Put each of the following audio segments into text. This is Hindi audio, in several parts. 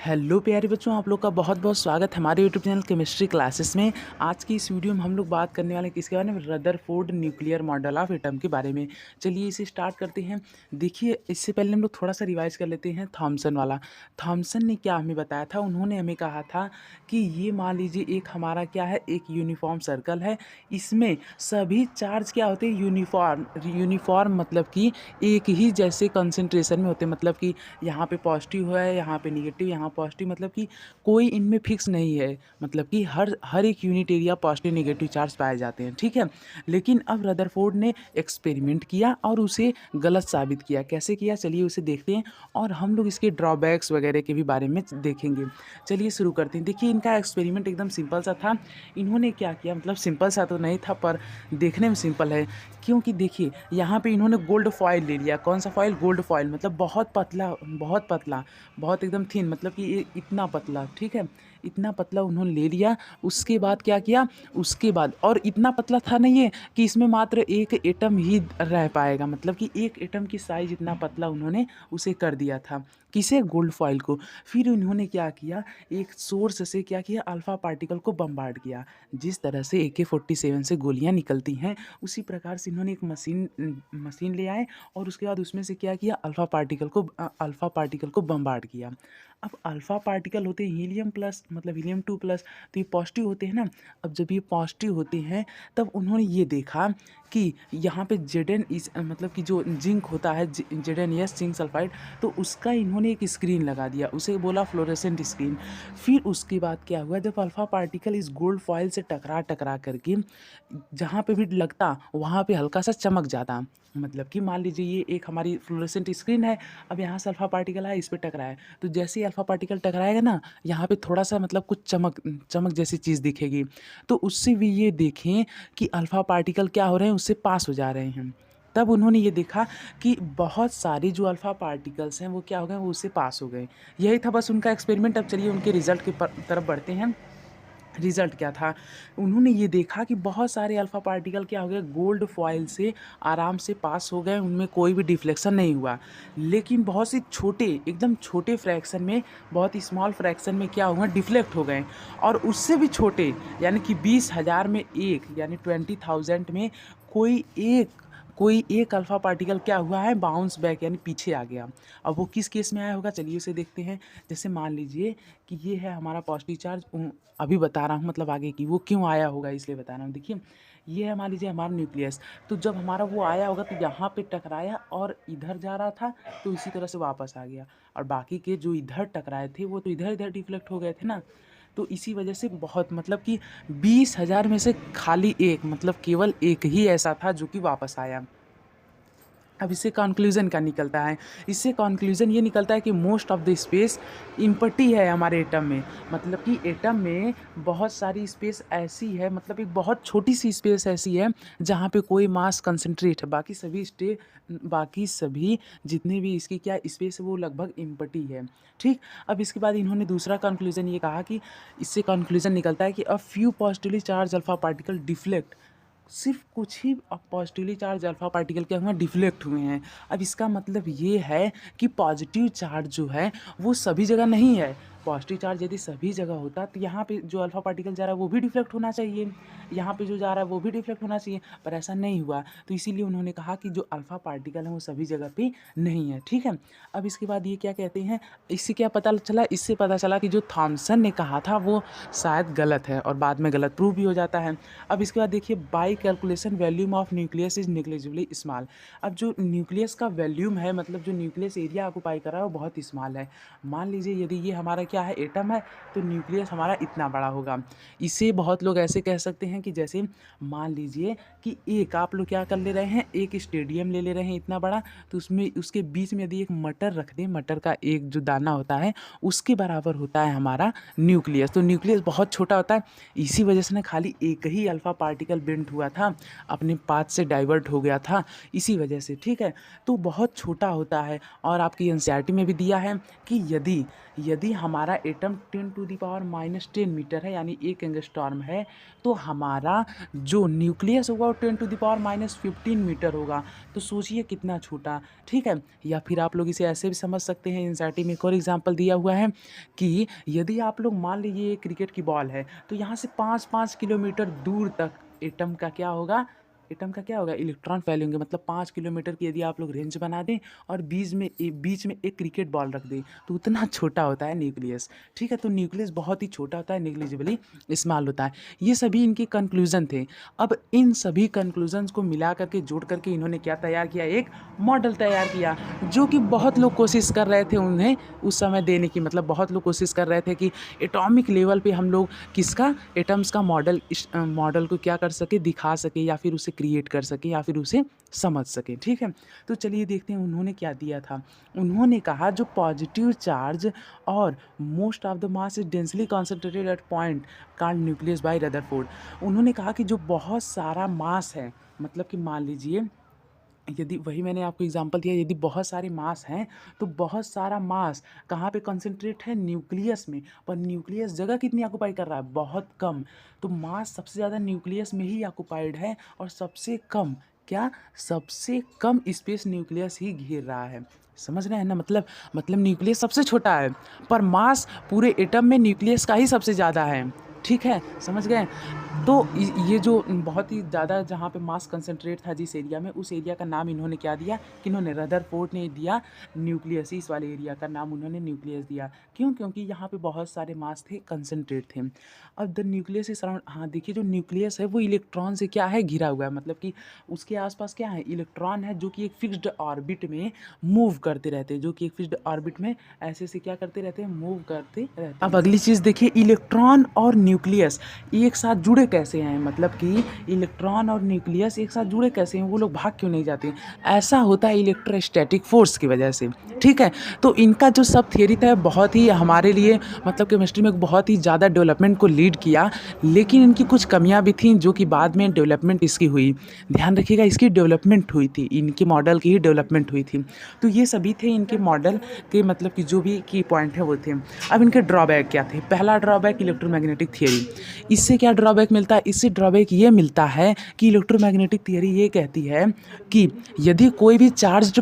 हेलो प्यारे बच्चों, आप लोग का बहुत बहुत स्वागत है हमारे यूट्यूब चैनल केमिस्ट्री क्लासेस में। आज की इस वीडियो में हम लोग बात करने वाले हैं किसके बारे में? Rutherford nuclear model of atom के बारे में। चलिए इसे स्टार्ट करते हैं। देखिए, इससे पहले हम लोग थोड़ा सा रिवाइज कर लेते हैं थॉमसन वाला। थॉमसन ने क्या हमें बताया था? उन्होंने हमें कहा था कि ये मान लीजिए एक हमारा क्या है, एक यूनिफॉर्म सर्कल है। इसमें सभी चार्ज क्या होते हैं? यूनिफॉर्म। यूनिफॉर्म मतलब कि एक ही जैसे कंसंट्रेशन में होते हैं। मतलब कि यहाँ पे पॉजिटिव है, यहाँ पे निगेटिव, यहाँ पॉजिटिव, मतलब कि कोई इनमें फिक्स नहीं है। मतलब कि हर हर एक unit area positive negative charge पाए जाते हैं, ठीक है। लेकिन अब रदरफोर्ड ने एक्सपेरिमेंट किया और उसे गलत साबित किया। कैसे किया, चलिए उसे देखते हैं और हम लोग इसके ड्रॉबैक्स वगैरह के भी बारे में देखेंगे। चलिए शुरू करते हैं। देखिए, इनका एक्सपेरिमेंट एकदम सिंपल सा था। इन्होंने क्या किया, मतलब सिंपल सा तो नहीं था पर देखने में सिंपल है। क्योंकि देखिए, यहाँ पे इन्होंने गोल्ड फॉइल ले लिया। कौन सा फॉइल? Gold foil. मतलब बहुत पतला, बहुत पतला, बहुत एकदम थिन, मतलब कि ये इतना पतला, ठीक है। इतना पतला उन्होंने ले लिया। उसके बाद क्या किया, उसके बाद और इतना पतला था नहीं है कि इसमें मात्र एक एटम ही रह पाएगा। मतलब कि एक एटम की साइज इतना पतला उन्होंने उसे कर दिया था। किसे? गोल्ड फॉइल को। फिर उन्होंने क्या किया, एक सोर्स से क्या किया, अल्फा पार्टिकल को बम्बार्ड किया। जिस तरह से AK-47 से गोलियां निकलती हैं, उसी प्रकार से इन्होंने एक मशीन ले आए और उसके बाद उसमें से क्या किया, अल्फा पार्टिकल को बम्बार्ड किया। अब अल्फा पार्टिकल होते हैं हीलियम प्लस, मतलब हीलियम 2+, तो ये पॉजिटिव होते हैं ना। अब जब ये पॉजिटिव होते हैं तब उन्होंने ये देखा कि यहाँ पे जेडन इस मतलब कि जो जिंक होता है, जेडन जिंक सल्फाइड, तो उसका इन्होंने एक स्क्रीन लगा दिया, उसे बोला फ्लोरेसेंट स्क्रीन। फिर उसके बाद क्या हुआ, जब अल्फा पार्टिकल इस गोल्ड फॉइल से टकरा टकरा करके जहाँ पे भी लगता वहाँ पे हल्का सा चमक जाता। मतलब कि मान लीजिए ये एक हमारी फ्लोरेसेंट स्क्रीन है। अब यहाँ से अल्फा पार्टिकल है, इस पे टकराया, तो जैसे ही अल्फा पार्टिकल टकराएगा ना, यहाँ पे थोड़ा सा मतलब कुछ चमक चमक जैसी चीज़ दिखेगी। तो उससे भी ये देखें कि अल्फा पार्टिकल क्या हो रहे हैं, उससे पास हो जा रहे हैं। तब उन्होंने ये देखा कि बहुत सारे जो अल्फा पार्टिकल्स हैं वो क्या हो गए, वो उससे पास हो गए। यही था बस उनका एक्सपेरिमेंट। अब चलिए उनके रिजल्ट की तरफ बढ़ते हैं। रिजल्ट क्या था, उन्होंने ये देखा कि बहुत सारे अल्फा पार्टिकल क्या हो गए, गोल्ड फॉइल से आराम से पास हो गए, उनमें कोई भी डिफ्लेक्शन नहीं हुआ। लेकिन बहुत से छोटे, एकदम छोटे फ्रैक्शन में, बहुत ही स्मॉल फ्रैक्शन में क्या हुआ, डिफ्लेक्ट हो गए। और उससे भी छोटे, यानी कि 20,000 में एक, यानी 20,000 में कोई एक अल्फा पार्टिकल क्या हुआ है, बाउंस बैक, यानी पीछे आ गया। अब वो किस केस में आया होगा, चलिए उसे देखते हैं। जैसे मान लीजिए कि ये है हमारा पॉजिटिव चार्ज, अभी बता रहा हूँ, मतलब आगे की वो क्यों आया होगा इसलिए बता रहा हूँ। देखिए, ये है मान लीजिए हमारा न्यूक्लियस। तो जब हमारा वो आया होगा तो यहाँ पे टकराया और इधर जा रहा था, तो इसी तरह से वापस आ गया। और बाकी के जो इधर टकराए थे वो तो इधर इधर डिफ्लेक्ट हो गए थे ना। तो इसी वजह से बहुत, मतलब कि 20,000 में से खाली एक, मतलब केवल एक ही ऐसा था जो कि वापस आया। अब इससे कंक्लूज़न क्या निकलता है? इससे कंक्लूज़न ये निकलता है कि most of the space empty है हमारे एटम में। मतलब कि एटम में बहुत सारी स्पेस ऐसी है, मतलब एक बहुत छोटी सी स्पेस ऐसी है जहाँ पे कोई मास कंसंट्रेट है। बाकी सभी जितने भी इसकी क्या स्पेस है वो लगभग एम्प्टी है, ठीक। अब इसके बाद इन्होंने दूसरा कंक्लूज़न ये कहा कि इससे कंक्लूज़न निकलता है कि a few positively charge alpha particle deflect. सिर्फ कुछ ही पॉजिटिवली चार्ज अल्फा पार्टिकल क्या हुए, डिफ्लेक्ट हुए हैं। अब इसका मतलब ये है कि पॉजिटिव चार्ज जो है वो सभी जगह नहीं है। पॉजिटिव चार्ज यदि सभी जगह होता तो यहाँ पे जो अल्फा पार्टिकल जा रहा है वो भी डिफ्लेक्ट होना चाहिए, यहाँ पे जो जा रहा है वो भी डिफ्लेक्ट होना चाहिए, पर ऐसा नहीं हुआ। तो इसीलिए उन्होंने कहा कि जो अल्फा पार्टिकल है वो सभी जगह पे नहीं है, ठीक है। अब इसके बाद ये क्या कहते हैं, इससे क्या पता चला, इससे पता चला कि जो थॉमसन ने कहा था वो शायद गलत है, और बाद में गलत प्रूव भी हो जाता है। अब इसके बाद देखिए, by calculation volume of nucleus is negligibly small. अब जो न्यूक्लियस का वॉल्यूम है, मतलब जो न्यूक्लियस एरिया ऑक्यूपाई कर रहा है वो बहुत स्मॉल है। मान लीजिए यदि ये हमारा क्या है, एटम है, तो न्यूक्लियस हमारा इतना बड़ा होगा। इसे बहुत लोग ऐसे कह सकते हैं कि जैसे मान लीजिए कि एक आप लोग क्या कर ले रहे हैं, एक स्टेडियम ले रहे हैं इतना बड़ा, तो उसमें उसके बीच में यदि एक मटर रख दें, मटर का एक जो दाना होता है उसके बराबर होता है हमारा न्यूक्लियस। तो न्यूक्लियस बहुत छोटा होता है। इसी वजह से ना खाली एक ही अल्फा पार्टिकल बेंट हुआ था, अपने पाथ से डाइवर्ट हो गया था, इसी वजह से, ठीक है। तो बहुत छोटा होता है। और आपकी एनसीईआरटी में भी दिया है कि यदि यदि हमारे हमारा एटम 10⁻⁻10 मीटर है, यानी 1 एंगस्ट्रॉम है, तो हमारा जो न्यूक्लियस होगा वो 10⁻⁻15 मीटर होगा। तो सोचिए कितना छोटा, ठीक है। या फिर आप लोग इसे ऐसे भी समझ सकते हैं, एनसीईआरटी में एक और एग्जाम्पल दिया हुआ है कि यदि आप लोग मान लीजिए क्रिकेट की बॉल है, तो यहाँ से 5-5 किलोमीटर दूर तक एटम का क्या होगा, इलेक्ट्रॉन फैलेंगे। मतलब 5 किलोमीटर की यदि आप लोग रेंज बना दें और बीच में एक क्रिकेट बॉल रख दें, तो उतना छोटा होता है न्यूक्लियस, ठीक है। तो न्यूक्लियस बहुत ही छोटा होता है, नेग्लिजिबली स्मॉल होता है। ये सभी इनके कंक्लूजन थे। अब इन सभी कंक्लूजन्स को मिला करके जोड़ करके इन्होंने क्या तैयार किया, एक मॉडल तैयार किया, जो कि बहुत लोग कोशिश कर रहे थे उन्हें उस समय देने की। मतलब बहुत लोग कोशिश कर रहे थे कि एटॉमिक लेवल पे हम लोग किसका, एटम्स का मॉडल, इस मॉडल को क्या कर सके, दिखा सके, या फिर उसे क्रिएट कर सके, या फिर उसे समझ सके, ठीक है। तो चलिए देखते हैं उन्होंने क्या दिया था। उन्होंने कहा जो पॉजिटिव चार्ज और most of the mass is densely concentrated at point called nucleus by Rutherford. उन्होंने कहा कि जो बहुत सारा मास है, मतलब कि मान लीजिए यदि, वही मैंने आपको एग्जांपल दिया, यदि बहुत सारे मास हैं तो बहुत सारा मास कहाँ पे कंसंट्रेट है, न्यूक्लियस में। पर न्यूक्लियस जगह कितनी ऑक्युपाई कर रहा है, बहुत कम। तो मास सबसे ज़्यादा न्यूक्लियस में ही ऑक्युपाइड है, और सबसे कम क्या, सबसे कम स्पेस न्यूक्लियस ही घेर रहा है। समझ रहे हैं ना, मतलब न्यूक्लियस सबसे छोटा है, पर मास पूरे एटम में न्यूक्लियस का ही सबसे ज़्यादा है, ठीक है, समझ गए। तो ये जो बहुत ही ज़्यादा जहाँ पे मास कंसंट्रेट था जिस एरिया में, उस एरिया का नाम इन्होंने क्या दिया, कि इन्होंने रदरफोर्ड ने दिया न्यूक्लियस, इस वाले एरिया का नाम उन्होंने न्यूक्लियस दिया। क्यों, क्योंकि यहाँ पे बहुत सारे मास थे, कंसंट्रेट थे। अब द न्यूक्लियस इज सराउंड, हाँ देखिए, जो न्यूक्लियस है वो इलेक्ट्रॉन से क्या है, घिरा हुआ है। मतलब कि उसके आसपास क्या है, इलेक्ट्रॉन है, जो कि एक फिक्स्ड ऑर्बिट में मूव करते रहते हैं, जो कि एक फिक्स्ड ऑर्बिट में ऐसे से क्या करते रहते हैं, मूव करते रहते हैं। अब अगली चीज़ देखिए, इलेक्ट्रॉन और न्यूक्लियस एक साथ जुड़े कैसे हैं। मतलब कि इलेक्ट्रॉन और न्यूक्लियस एक साथ जुड़े कैसे हैं, वो लोग भाग क्यों नहीं जाते। ऐसा होता है इलेक्ट्रोस्टैटिक फोर्स की वजह से, ठीक है। तो इनका जो सब थियरी था बहुत ही हमारे लिए, मतलब केमिस्ट्री में बहुत ही ज़्यादा डेवलपमेंट को लीड किया, लेकिन इनकी कुछ कमियां भी थीं, जो कि बाद में डेवलपमेंट इसकी हुई। ध्यान रखिएगा, इसकी डेवलपमेंट हुई थी, इनके मॉडल की ही डेवलपमेंट हुई थी। तो ये सभी थे इनके मॉडल के, मतलब कि जो भी की पॉइंट है वो थे। अब इनके ड्रॉबैक क्या थे। पहला ड्रॉबैक, इलेक्ट्रोमैग्नेटिक थियरी। इससे क्या ड्रॉबैक मिलता है, इससे ड्रॉबैक ये मिलता है कि इलेक्ट्रोमैग्नेटिक थियरी ये कहती है कि यदि कोई भी चार्ज्ड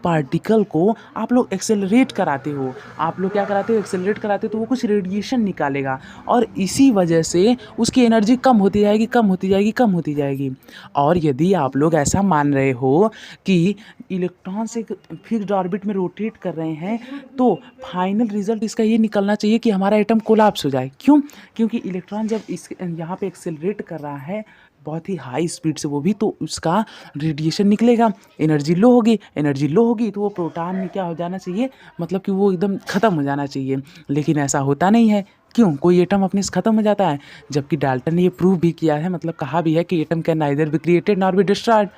पार्टिकल को आप लोग एक्सेलरेट कराते हो, आप लोग क्या कराते हो, एक्सेलरेट कराते हो, तो वो कुछ रेडिएशन निकालेगा, और इसी वजह से उसकी एनर्जी कम होती जाएगी, कम होती जाएगी, कम होती जाएगी। और यदि आप लोग ऐसा मान रहे हो कि इलेक्ट्रॉन से फिक्स्ड ऑर्बिट में रोटेट कर रहे हैं, तो फाइनल रिजल्ट इसका ये निकलना चाहिए कि हमारा एटम कोलैप्स हो जाए। क्यों, क्योंकि इलेक्ट्रॉन जब इस यहाँ पे एक्सेलरेट कर रहा है बहुत ही हाई स्पीड से, वो भी, तो उसका रेडिएशन निकलेगा, एनर्जी लो होगी, तो वो प्रोटॉन में क्या हो जाना चाहिए, मतलब कि वो एकदम ख़त्म हो जाना चाहिए। लेकिन ऐसा होता नहीं है। क्यों, कोई एटम अपने से ख़त्म हो जाता है, जबकि डाल्टन ने ये प्रूव भी किया है, मतलब कहा भी है कि atom can neither be created nor be destroyed.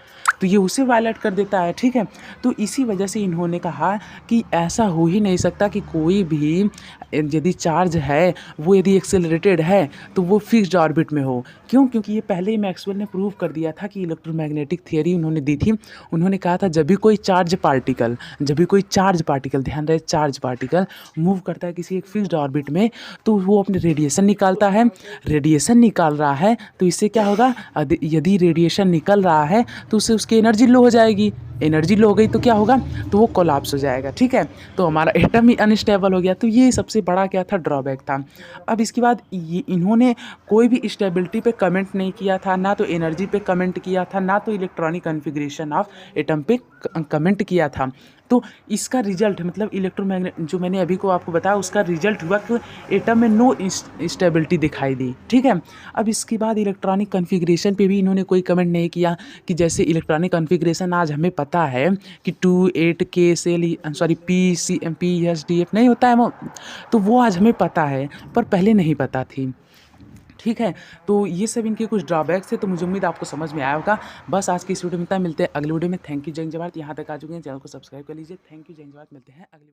तो ये उसे वायलेट कर देता है, ठीक है। तो इसी वजह से इन्होंने कहा कि ऐसा हो ही नहीं सकता कि कोई भी यदि चार्ज है वो यदि एक्सेलरेटेड है तो वो फिक्स्ड ऑर्बिट में हो। क्यों, क्योंकि ये पहले ही मैक्सवेल ने प्रूव कर दिया था कि इलेक्ट्रोमैग्नेटिक थियरी उन्होंने दी थी। उन्होंने कहा था जब भी कोई चार्ज पार्टिकल, ध्यान रहे, चार्ज पार्टिकल मूव करता है किसी एक फिक्स्ड ऑर्बिट में, तो वो अपने रेडिएशन निकालता है, रेडिएशन निकाल रहा है, तो इससे क्या होगा, यदि रेडिएशन निकल रहा है तो उससे उसकी एनर्जी लो हो जाएगी, एनर्जी लो हो गई तो क्या होगा, तो वो कोलैप्स हो जाएगा, ठीक है। तो हमारा एटम ही अनस्टेबल हो गया। तो ये सबसे बड़ा क्या था, ड्रॉबैक था। अब इसके बाद ये इन्होंने कोई भी स्टेबिलिटी पे कमेंट नहीं किया था, ना तो एनर्जी पे कमेंट किया था, ना तो इलेक्ट्रॉनिक कॉन्फ़िगरेशन ऑफ एटम पे कमेंट किया था। तो इसका रिजल्ट, मतलब इलेक्ट्रोमैग्नेट जो मैंने अभी को आपको बताया, उसका रिजल्ट हुआ कि एटम में नो स्टेबिलिटी दिखाई दी, ठीक है। अब इसके बाद इलेक्ट्रॉनिक कॉन्फ़िगरेशन पे भी इन्होंने कोई कमेंट नहीं किया, कि जैसे इलेक्ट्रॉनिक कॉन्फ़िगरेशन आज हमें पता है कि 2,8K सेल, सॉरी PSDF नहीं होता है वो, तो वो आज हमें पता है, पर पहले नहीं पता थी, ठीक है। तो ये सब इनके कुछ ड्रॉबैक्स थे। तो मुझे उम्मीद आपको समझ में आया होगा। बस आज की इस वीडियो में इतना, मिलते हैं अगले वीडियो में। थैंक यू, जय हिंद जय भारत। यहाँ तक आ चुके हैं, चैनल को सब्सक्राइब कर लीजिए। थैंक यू, जय हिंद जय भारत। मिलते हैं अगले वीडियो।